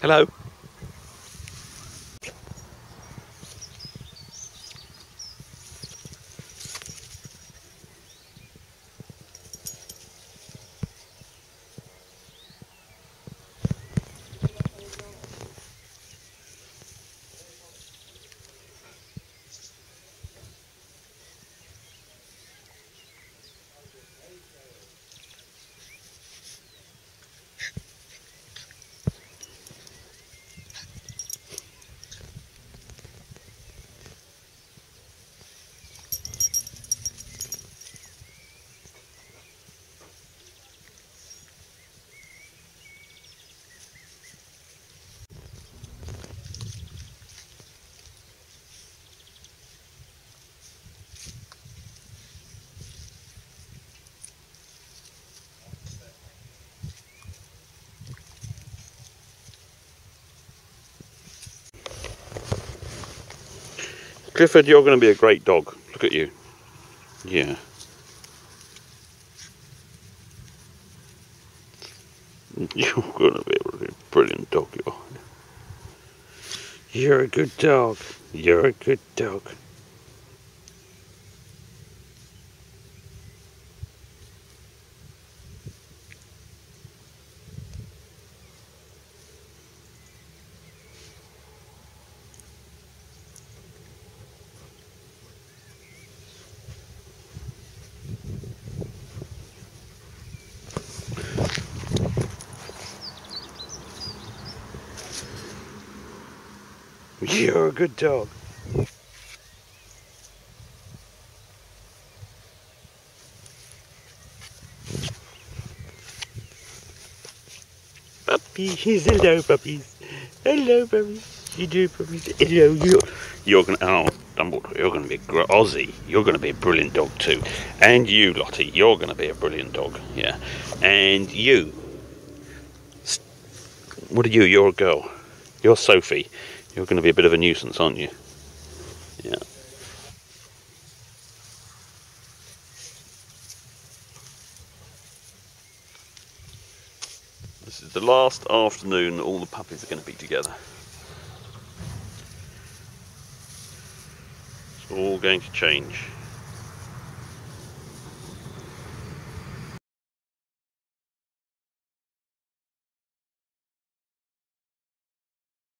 Hello. Clifford, you're going to be a great dog. Look at you. Yeah. You're going to be a brilliant dog, you are. You're a good dog. You're a good dog. You're a good dog. Puppies, hello puppies. Hello puppies. You do puppies. Hello, you're gonna, oh, Dumbledore, you're gonna be a Aussie. You're gonna be a brilliant dog too. And you, Lottie, you're gonna be a brilliant dog. Yeah. And you. What are you? You're a girl. You're Sophie. You're gonna be a bit of a nuisance, aren't you? Yeah. This is the last afternoon all the puppies are going to be together. It's all going to change.